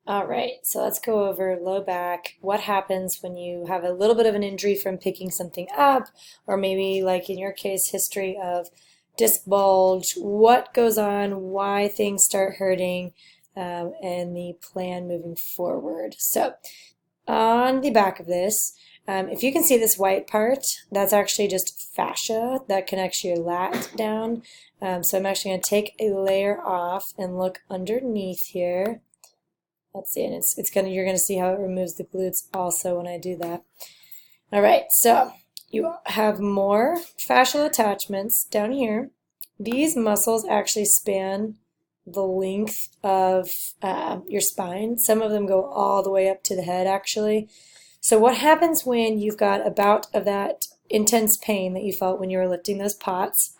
All right, so let's go over low back. What happens when you have a little bit of an injury from picking something up, or maybe, like in your case, history of disc bulge? What goes on, why things start hurting, and the plan moving forward. So, on the back of this, if you can see this white part, that's actually just fascia that connects your lat down. So, I'm actually going to take a layer off and look underneath here. Let's see, and you're gonna see how it removes the glutes also when I do that. All right, so you have more fascial attachments down here. These muscles actually span the length of your spine. Some of them go all the way up to the head, actually. So what happens when you've got a bout of that intense pain that you felt when you were lifting those pots?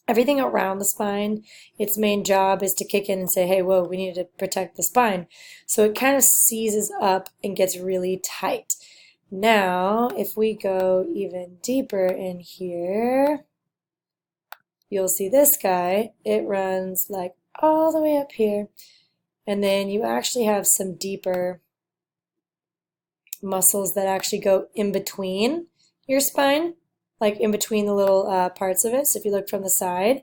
Everything around the spine, its main job is to kick in and say, hey, whoa, we need to protect the spine. So it kind of seizes up and gets really tight. Now, if we go even deeper in here, you'll see this guy. It runs like all the way up here. And then you actually have some deeper muscles that actually go in between your spine, like in between the little parts of it. So if you look from the side,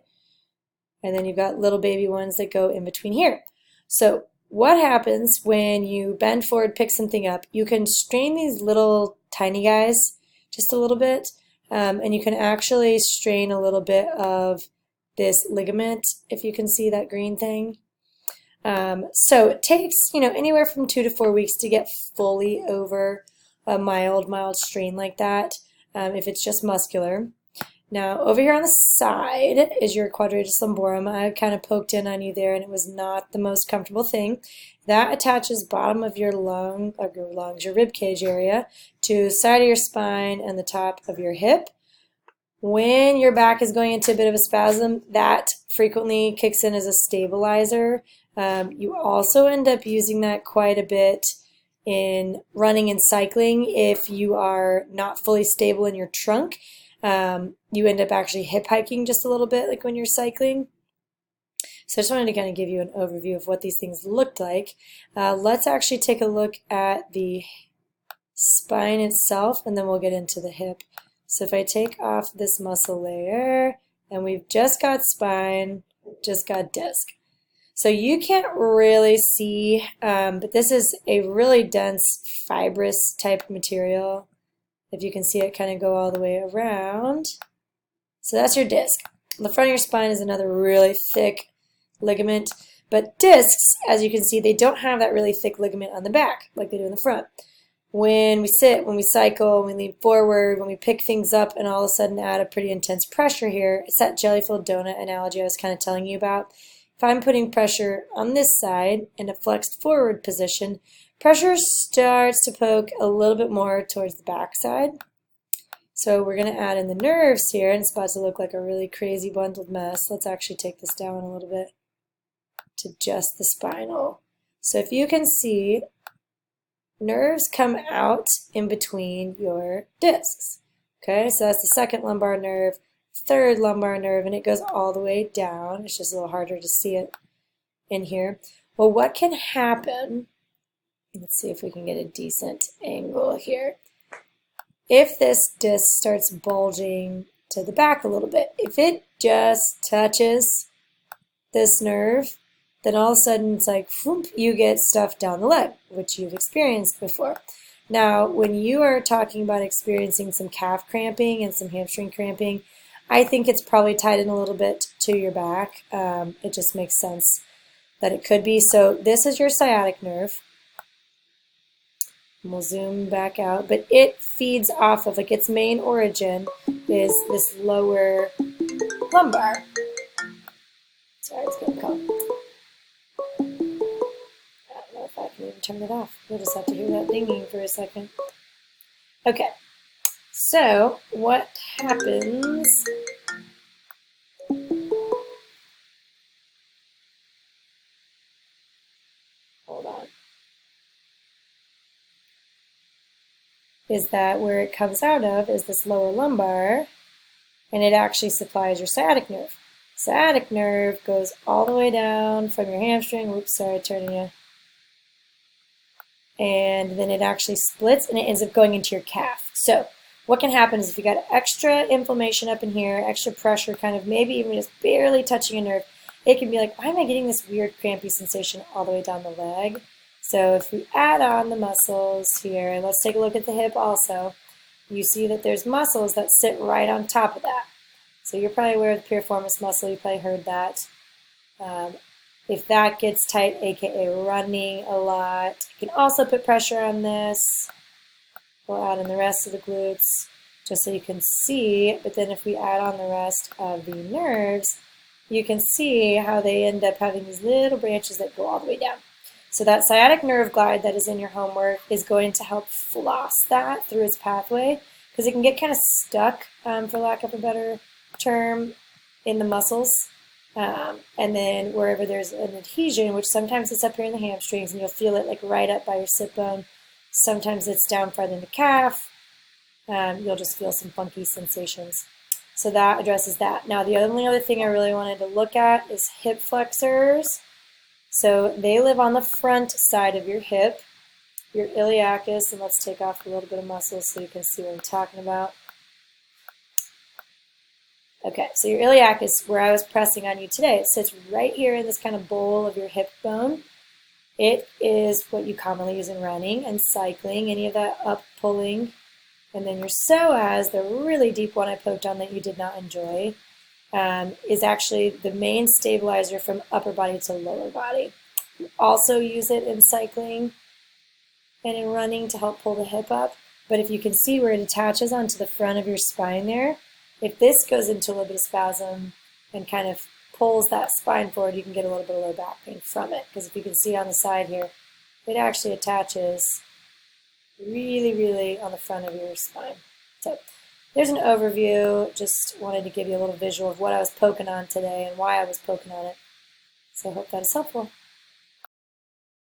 and then you've got little baby ones that go in between here. So what happens when you bend forward, pick something up? You can strain these little tiny guys just a little bit, and you can actually strain a little bit of this ligament, if you can see that green thing. So it takes, anywhere from 2 to 4 weeks to get fully over a mild strain like that, if it's just muscular. Now, over here on the side is your quadratus lumborum. I kind of poked in on you there, and it was not the most comfortable thing. That attaches bottom of your your rib cage area to side of your spine and the top of your hip. When your back is going into a bit of a spasm, that frequently kicks in as a stabilizer. You also end up using that quite a bit in running and cycling if you are not fully stable in your trunk. You end up actually hip hiking just a little bit, like when you're cycling. So I just wanted to kind of give you an overview of what these things looked like. Let's actually take a look at the spine itself, and then we'll get into the hip. So if I take off this muscle layer, and we've just got spine, just got disc. So you can't really see, but this is a really dense fibrous type material. If you can see it kind of go all the way around. So that's your disc. The front of your spine is another really thick ligament, but discs, as you can see, they don't have that really thick ligament on the back like they do in the front. When we sit, when we cycle, when we lean forward, when we pick things up and all of a sudden add a pretty intense pressure here, it's that jelly-filled donut analogy I was kind of telling you about. If I'm putting pressure on this side in a flexed forward position, pressure starts to poke a little bit more towards the back side. So we're going to add in the nerves here, and it's about to look like a really crazy bundled mess. Let's actually take this down a little bit to just the spinal. So if you can see, nerves come out in between your discs. Okay, so that's the second lumbar nerve, third lumbar nerve, and it goes all the way down. It's just a little harder to see it in here. Well, what can happen? Let's see if we can get a decent angle here. If this disc starts bulging to the back a little bit, if it just touches this nerve, then all of a sudden it's like, whoop, you get stuff down the leg, which you've experienced before. Now, when you are talking about experiencing some calf cramping and some hamstring cramping, I think it's probably tied in a little bit to your back. It just makes sense that it could be. So this is your sciatic nerve. And we'll zoom back out, but it feeds off of, like, its main origin is this lower lumbar. Sorry, it's going to come. I don't know if I can even turn it off. We'll just have to hear that dinging for a second. Okay, so what happens? Hold on. Is that where it comes out of is this lower lumbar, and it actually supplies your sciatic nerve. Sciatic nerve goes all the way down from your hamstring. Oops, sorry, turning you. and then it actually splits and it ends up going into your calf. So what can happen is if you got extra inflammation up in here, extra pressure, kind of maybe even just barely touching a nerve, it can be like, why am I getting this weird crampy sensation all the way down the leg? So if we add on the muscles here, let's take a look at the hip also. You see that there's muscles that sit right on top of that. So you're probably aware of the piriformis muscle, you probably heard that. If that gets tight, aka running a lot, you can also put pressure on this. We'll add in the rest of the glutes just so you can see, but then if we add on the rest of the nerves, you can see how they end up having these little branches that go all the way down. So that sciatic nerve glide that is in your homework is going to help floss that through its pathway because it can get kind of stuck, for lack of a better term, in the muscles. And then wherever there's an adhesion, which sometimes it's up here in the hamstrings and you'll feel it like right up by your sit bone. Sometimes it's down farther in the calf. You'll just feel some funky sensations. So that addresses that. Now the only other thing I really wanted to look at is hip flexors. So they live on the front side of your hip, your iliacus, and let's take off a little bit of muscle so you can see what I'm talking about. Okay, so your iliacus, where I was pressing on you today, it sits right here in this kind of bowl of your hip bone. It is what you commonly use in running and cycling, any of that up pulling. And then your psoas, the really deep one I poked on that you did not enjoy, is actually the main stabilizer from upper body to lower body. You also use it in cycling and in running to help pull the hip up. But if you can see where it attaches onto the front of your spine there, if this goes into a little bit of spasm and kind of pulls that spine forward, you can get a little bit of low back pain from it. Because if you can see on the side here, it actually attaches really, really on the front of your spine. So there's an overview. Just wanted to give you a little visual of what I was poking on today and why I was poking on it. So I hope that is helpful.